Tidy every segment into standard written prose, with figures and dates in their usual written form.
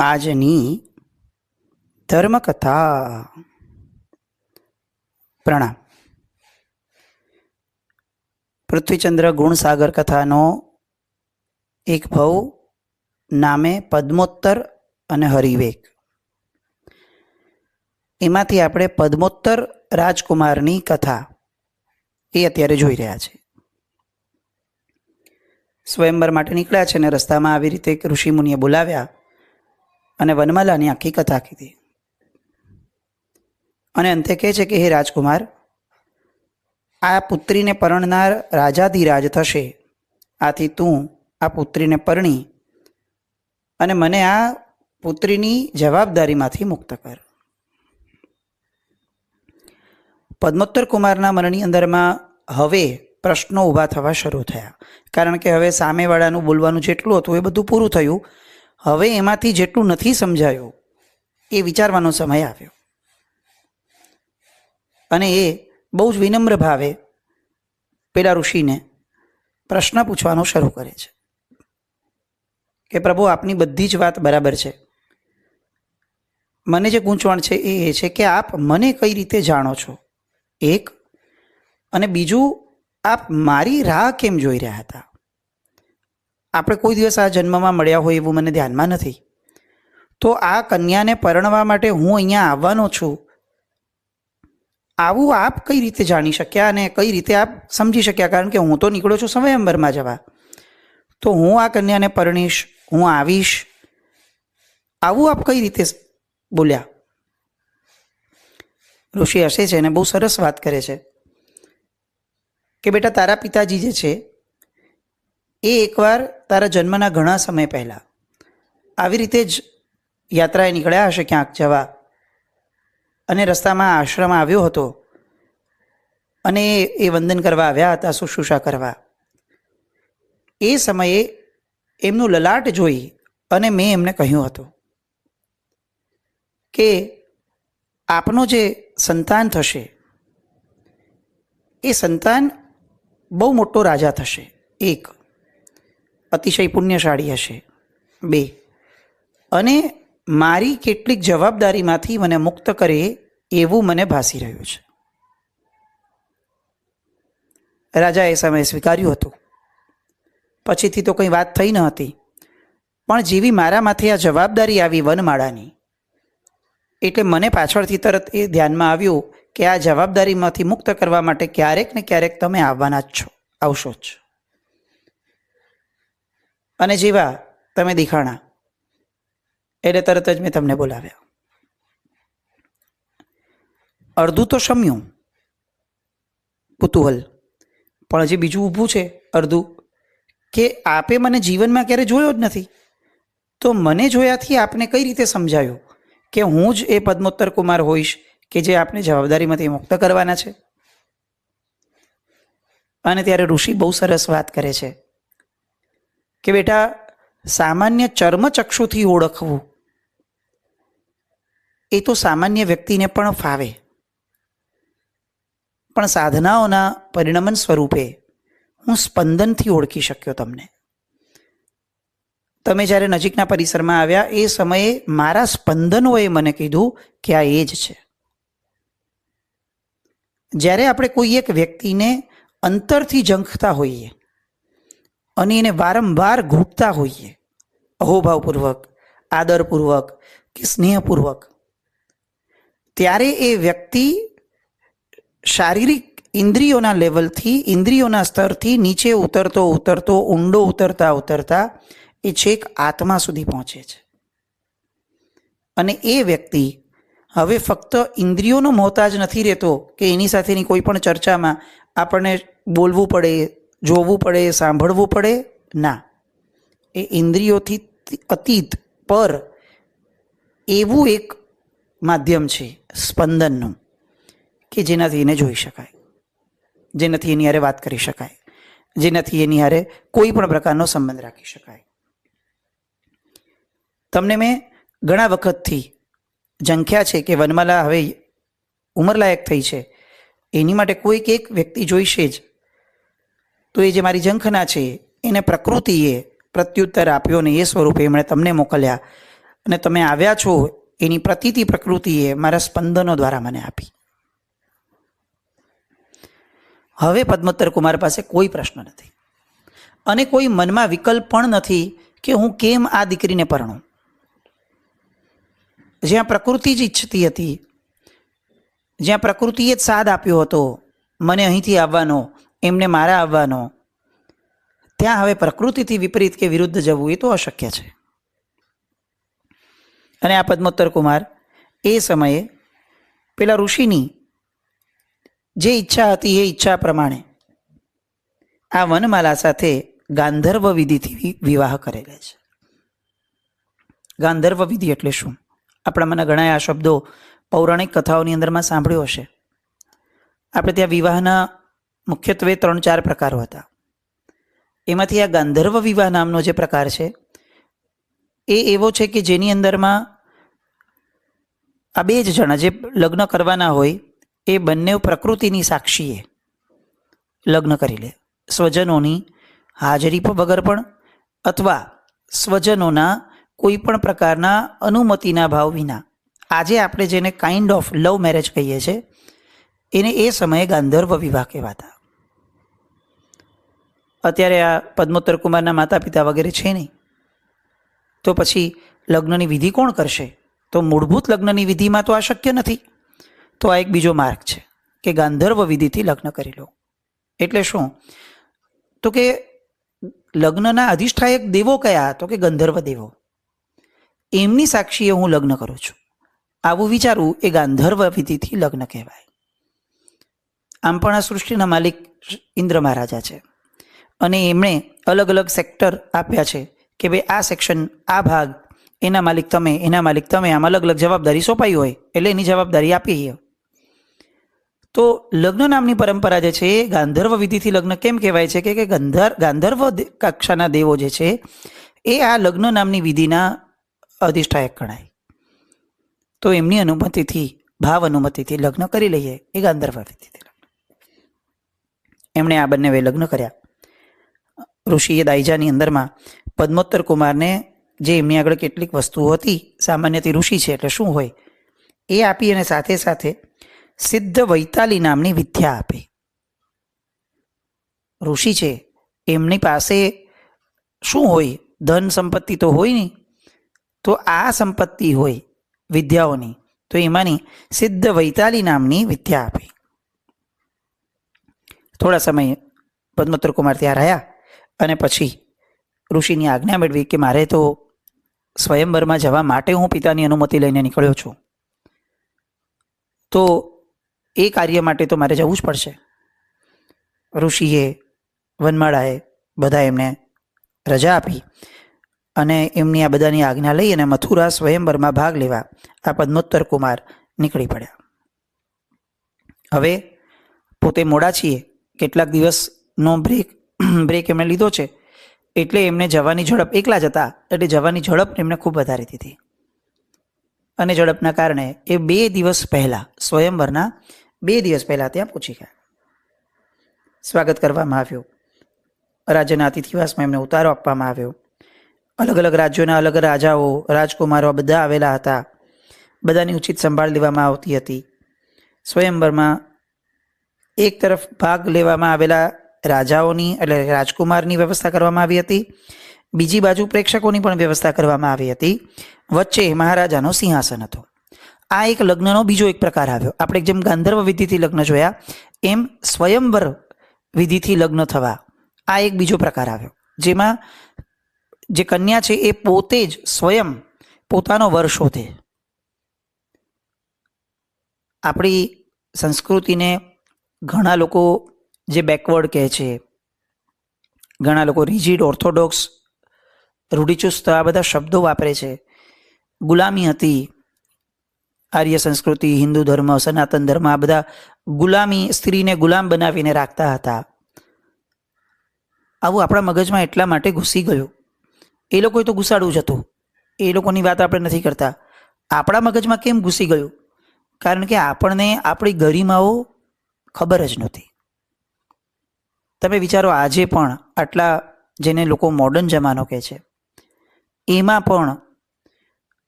આજની ધર્મકથા. પ્રણામ. પૃથ્વીચંદ્ર ગુણસાગર કથાનો એક ભવ નામે પદ્મોત્તર અને હરિવેગ. એમાંથી આપણે પદ્મોત્તર રાજકુમારની કથા એ અત્યારે જોઈ રહ્યા છે. સ્વયંવર માટે નીકળ્યા છે અને રસ્તામાં આવી રીતે એક ઋષિમુનિએ બોલાવ્યા અને વનમાલાની આખી કથા કીધી. અને અંતે કહે છે કે હે રાજકુમાર, આ પુત્રીને પરણનાર રાજાધિરાજ થશે. આથી તું આ પુત્રીને પરણી અને મને આ પુત્રીની જવાબદારીમાંથી મુક્ત કર. પદ્મોત્તર કુમારના મનની અંદરમાં હવે પ્રશ્નો ઊભા થવા શરૂ થયા. કારણ કે હવે સામેવાળાનું બોલવાનું જેટલું હતું એ બધું પૂરું થયું. હવે એમાંથી જેટલું નથી સમજાયું એ વિચારવાનો સમય આવ્યો. અને એ બહુ જ વિનમ્ર ભાવે પેલા ઋષિને પ્રશ્ન પૂછવાનો શરૂ કરે છે કે પ્રભુ, આપની બધી જ વાત બરાબર છે. મને જે ગૂંચવણ છે એ છે કે આપ મને કઈ રીતે જાણો છો, એક. અને બીજું, આપ મારી રાહ કેમ જોઈ રહ્યા હતા? આપણે કોઈ દિવસ આ જન્મમાં મળ્યા હોય એવું મને ધ્યાનમાં નથી. તો આ કન્યાને પરણવા માટે હું અહીંયા આવવાનો છું, આવું આપ કઈ રીતે જાણી શક્યા અને કઈ રીતે આપ સમજી શક્યા? કારણ કે હું તો નીકળ્યો છું સ્વયંવરમાં જવા. તો હું આ કન્યાને પરણીશ, હું આવીશ, આવું આપ કઈ રીતે બોલ્યા? ઋષિ હસે છે અને બહુ સરસ વાત કરે છે કે બેટા, તારા પિતાજી જે છે એ એકવાર તારા જન્મના ઘણા સમય પહેલાં આવી રીતે જ યાત્રાએ નીકળ્યા હશે ક્યાંક જવા, અને રસ્તામાં આશ્રમ આવ્યો હતો અને એ વંદન કરવા આવ્યા હતા, શુશ્રૂષા કરવા. એ સમયે એમનું લલાટ જોઈ અને મેં એમને કહ્યું હતું કે આપનો જે સંતાન થશે એ સંતાન બહુ મોટો રાજા થશે. એક, અતિશય પુણ્યશાળી હશે. બે, અને મારી કેટલીક જવાબદારીમાંથી મને મુક્ત કરે એવું મને ભાસી રહ્યું છે. રાજા એ સમયે સ્વીકાર્યું હતું. પછીથી તો કંઈ વાત થઈ ન હતી, પણ જેવી મારા માથે આ જવાબદારી આવી વનમાળાની, એટલે મને પાછળથી તરત એ ધ્યાનમાં આવ્યું કે આ જવાબદારીમાંથી મુક્ત કરવા માટે ક્યારેક ને ક્યારેક તમે આવવાના જ છો, આવશો જ. અને જેવા તમે દેખાણા એટલે તરત જ મેં તમને બોલાવ્યા. અડધું તો શમ્યું કુતૂહલ, પણ હજી બીજું ઊભું છે અડધું કે આપે મને જીવનમાં ક્યારે જોયો જ નથી, તો મને જોયાથી આપને કઈ રીતે સમજાયું કે હું જ એ પદ્મોત્તર કુમાર હોઈશ કે જે આપને જવાબદારીમાંથી મુક્ત કરવાના છે? અને ત્યારે ઋષિ બહુ સરસ વાત કરે છે કે બેટા, સામાન્ય ચર્મચક્ષુથી ઓળખવું એ તો સામાન્ય વ્યક્તિને પણ ફાવે, પણ સાધનાઓના પરિણમન સ્વરૂપે હું સ્પંદનથી ઓળખી શક્યો તમને. તમે જ્યારે નજીકના પરિસરમાં આવ્યા એ સમયે મારા સ્પંદનોએ મને કીધું કે આ એ જ છે. જ્યારે આપણે કોઈ એક વ્યક્તિને અંતરથી ઝંખતા હોઈએ અને એને વારંવાર ઘૂંટતા હોઈએ, અહોભાવપૂર્વક, આદરપૂર્વક કે સ્નેહપૂર્વક, ત્યારે એ વ્યક્તિ શારીરિક ઇન્દ્રિયોના લેવલથી, ઇન્દ્રિયોના સ્તરથી નીચે ઉતરતો ઉતરતો, ઊંડો ઉતરતા ઉતરતા એ છેક આત્મા સુધી પહોંચે છે. અને એ વ્યક્તિ હવે ફક્ત ઇન્દ્રિયોનો મોહતાજ નથી રહેતો કે એની સાથેની કોઈ પણ ચર્ચામાં આપણને બોલવું પડે, જોવું પડે, સાંભળવું પડે. ના, એ ઇન્દ્રિયોથી અતીત પર એવું એક માધ્યમ છે સ્પંદનનું કે જેનાથી એને જોઈ શકાય, જેનાથી એની હારે વાત કરી શકાય, જેનાથી એની હારે કોઈ પણ પ્રકારનો સંબંધ રાખી શકાય. તમને મેં ઘણા વખતથી ઝંખ્યા છે કે વનમાલા હવે ઉંમરલાયક થઈ છે, એની માટે કોઈક એક વ્યક્તિ જોઈશે જ. તો એ જે મારી ઝંખના છે એને પ્રકૃતિએ પ્રત્યુત્તર આપ્યો ને એ સ્વરૂપે એમણે તમને મોકલ્યા અને તમે આવ્યા છો એની પ્રતીતિ પ્રકૃતિએ મારા સ્પંદનો દ્વારા મને આપી. હવે પદ્મોત્તર કુમાર પાસે કોઈ પ્રશ્ન નથી અને કોઈ મનમાં વિકલ્પ પણ નથી કે હું કેમ આ દીકરીને પરણું. જ્યાં પ્રકૃતિ જ ઈચ્છતી હતી, જ્યાં પ્રકૃતિએ જ સાદ આપ્યો હતો મને અહીંથી આવવાનો, એમને મારા આવવાનો, ત્યાં હવે પ્રકૃતિથી વિપરીત કે વિરુદ્ધ જવું એ તો અશક્ય છે. અને આ પદ્મોત્તર કુમાર એ સમયે પેલા ઋષિની જે ઈચ્છા હતી એ ઈચ્છા પ્રમાણે આ વનમાલા સાથે ગાંધર્વ વિધિથી વિવાહ કરેલા છે. ગાંધર્વ વિધિ એટલે શું? આપણામાંના ઘણા આ શબ્દો પૌરાણિક કથાઓની અંદરમાં સાંભળ્યો હશે. આપણે ત્યાં વિવાહના મુખ્યત્વે 3-4 પ્રકારો હતા. એમાંથી આ ગાંધર્વ વિવાહ નામનો જે પ્રકાર છે એ એવો છે કે જેની અંદરમાં આ બે જ જણા જે લગ્ન કરવાના હોય એ બંને પ્રકૃતિની સાક્ષીએ લગ્ન કરી લે, સ્વજનોની હાજરી વગર પણ અથવા સ્વજનોના કોઈ પણ પ્રકારના અનુમતિના ભાવ વિના. આજે આપણે જેને કાઇન્ડ ઓફ લવ મેરેજ કહીએ છીએ એને એ સમયે ગાંધર્વ વિવાહ કહેવાતા. અત્યારે આ પદ્મોત્તર કુમારના માતા પિતા વગેરે છે નહીં, તો પછી લગ્નની વિધિ કોણ કરશે? તો મૂળભૂત લગ્નની વિધિમાં તો આ શક્ય નથી. તો આ એક બીજો માર્ગ છે કે ગાંધર્વ વિધિથી લગ્ન કરી લો. એટલે શું? તો કે લગ્નના અધિષ્ઠાયક દેવો કયા? તો કે ગંધર્વ દેવો. એમની સાક્ષીએ હું લગ્ન કરું છું, આવું વિચારવું એ ગાંધર્વ વિધિથી લગ્ન કહેવાય. આમ પણ આ સૃષ્ટિના માલિક ઇન્દ્ર મહારાજા છે અને એમણે અલગ અલગ સેક્ટર આપ્યા છે કે ભાઈ આ સેક્શન, આ ભાગ એના માલિક તમે, એના માલિક તમે, આમ અલગ અલગ જવાબદારી સોંપાઈ હોય એટલે એની જવાબદારી આપીએ. તો લગ્ન નામની પરંપરા જે છે એ ગાંધર્વ વિધિથી લગ્ન કેમ કહેવાય છે કે ગાંધર્વ કક્ષાના દેવો જે છે એ આ લગ્ન નામની વિધિના અધિષ્ઠાયક ગણાય. તો એમની અનુમતિથી, ભાવ અનુમતિથી લગ્ન કરી લઈએ એ ગાંધર્વ વિધિથી લગ્ન. એમણે આ બંને વે લગ્ન કર્યા. ઋષિએ દાયજાની અંદરમાં પદ્મોત્તર કુમારને જે એમની આગળ કેટલીક વસ્તુઓ હતી, સામાન્યથી ઋષિ છે એટલે શું હોય એ આપી અને સાથે સાથે સિદ્ધ વૈતાલી નામની વિદ્યા આપી. ઋષિ છે એમની પાસે શું હોય? ધન સંપત્તિ તો હોય નહીં, તો આ સંપત્તિ હોય વિદ્યાઓની, તો એમાંની સિદ્ધ વૈતાલી નામની વિદ્યા આપી. થોડા સમય પદ્મોત્તર કુમાર ત્યાં રહ્યા અને પછી ઋષિની આજ્ઞા મેળવી કે મારે તો સ્વયંવરમાં જવા માટે હું પિતાની અનુમતિ લઈને નીકળ્યો છું, તો એ કાર્ય માટે તો મારે જવું જ પડશે. ઋષિએ, વનમાળાએ બધા એમને રજા આપી અને એમની આ બધાની આજ્ઞા લઈ અને મથુરા સ્વયંવરમાં ભાગ લેવા આ પદ્મોત્તર કુમાર નીકળી પડ્યા. હવે પોતે મોડા છીએ, કેટલાક દિવસનો બ્રેક એમણે લીધો છે એટલે એમને જવાની ઝડપ, એકલા જ હતા એટલે જવાની ઝડપ એમને ખૂબ વધારી દીધી અને ઝડપના કારણે એ 2 દિવસ પહેલાં, સ્વયંવરના 2 દિવસ પહેલાં ત્યાં પહોંચી ગયા. સ્વાગત કરવામાં આવ્યું, રાજ્યના અતિથિવાસમાં એમને ઉતારો આપવામાં આવ્યો. અલગ અલગ રાજ્યોના અલગ રાજાઓ, રાજકુમારો બધા આવેલા હતા. બધાની ઉચિત સંભાળ લેવામાં આવતી હતી. સ્વયંવરમાં એક તરફ ભાગ લેવામાં આવેલા રાજાઓની એટલે રાજકુમારની વ્યવસ્થા કરવામાં આવી હતી, બીજી બાજુ પ્રેક્ષકોની પણ વ્યવસ્થા કરવામાં આવી હતી. વચ્ચે મહારાજાનો સિંહાસન હતો. આ એક લગ્નનો બીજો એક પ્રકાર આવ્યો. આપણે જેમ ગાંધર્વ વિધિથી લગ્ન જોયા એમ સ્વયંવર વિધિથી લગ્ન થવા આ એક બીજો પ્રકાર આવ્યો, જેમાં જે કન્યા છે એ પોતે જ સ્વયં પોતાનો વર શોધે. આપણી સંસ્કૃતિને ઘણા લોકો જે બેકવર્ડ કહે છે, ઘણા લોકો રિજિડ, ઓર્થોડોક્સ, રૂઢિચુસ્ત આ બધા શબ્દો વાપરે છે. ગુલામી હતી, આર્ય સંસ્કૃતિ, હિન્દુ ધર્મ, સનાતન ધર્મ, આ બધા ગુલામી, સ્ત્રીને ગુલામ બનાવીને રાખતા હતા. આવું આપણા મગજમાં એટલા માટે ઘૂસી ગયું. એ લોકોએ તો ઘુસાડવું જ હતું, એ લોકોની વાત આપણે નથી કરતા. આપણા મગજમાં કેમ ઘૂસી ગયું? કારણ કે આપણને આપણી ગરિમાઓ ખબર જ નહોતી. તમે વિચારો, આજે પણ આટલા જેને લોકો મોડર્ન જમાનો કહે છે એમાં પણ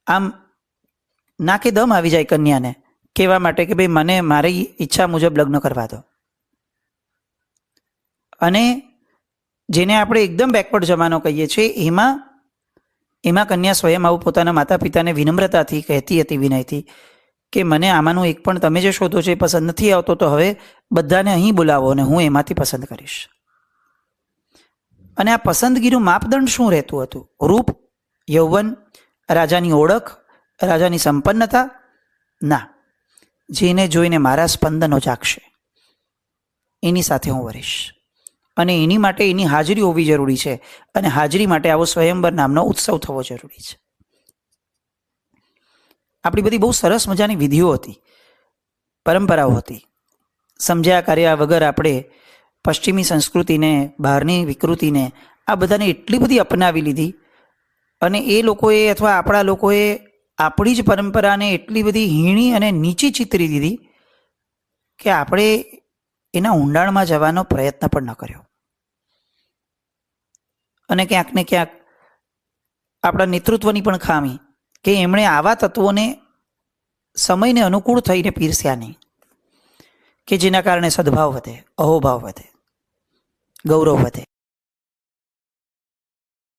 આમ નાકે દમ આવી જાય કન્યાને કહેવા માટે કે ભાઈ મને મારી ઈચ્છા મુજબ લગ્ન કરવા દો. અને જેને આપણે એકદમ બેકવર્ડ જમાનો કહીએ છીએ એમાં કન્યા સ્વયં આવું પોતાના માતા પિતાને વિનમ્રતાથી કહેતી હતી, વિનયથી, કે મને આમાંનું એક પણ તમે જે શોધો છો એ પસંદ નથી આવતો, તો હવે બધાને અહીં બોલાવો અને હું એમાંથી પસંદ કરીશ. અને આ પસંદગીનું માપદંડ શું રહેતું હતું? રૂપ, યૌવન, રાજાની ઓળખ, રાજાની સંપન્નતા? ના, જેને જોઈને મારા સ્પંદનો જાગશે એની સાથે હું વરીશ. અને એની માટે એની હાજરી હોવી જરૂરી છે. અને હાજરી માટે આવો સ્વયંવર નામનો ઉત્સવ થવો જરૂરી છે. આપણી બધી બહુ સરસ મજાની વિધિઓ હતી, પરંપરાઓ હતી. સમજ્યા કર્યા વગર આપણે પશ્ચિમી સંસ્કૃતિને, બહારની વિકૃતિને, આ બધાને એટલી બધી અપનાવી લીધી. અને એ લોકોએ અથવા આપણા લોકોએ આપણી જ પરંપરાને એટલી બધી હીણી અને નીચી ચિતરી દીધી કે આપણે એના ઊંડાણમાં જવાનો પ્રયત્ન પણ ન કર્યો. અને ક્યાંક ને ક્યાંક આપણા નેતૃત્વની પણ ખામી કે એમણે આવા તત્વોને સમયને અનુકૂળ થઈને પીરસ્યા નહીં, કે જેના કારણે સદભાવ વધે, અહોભાવ વધે, ગૌરવ વધે.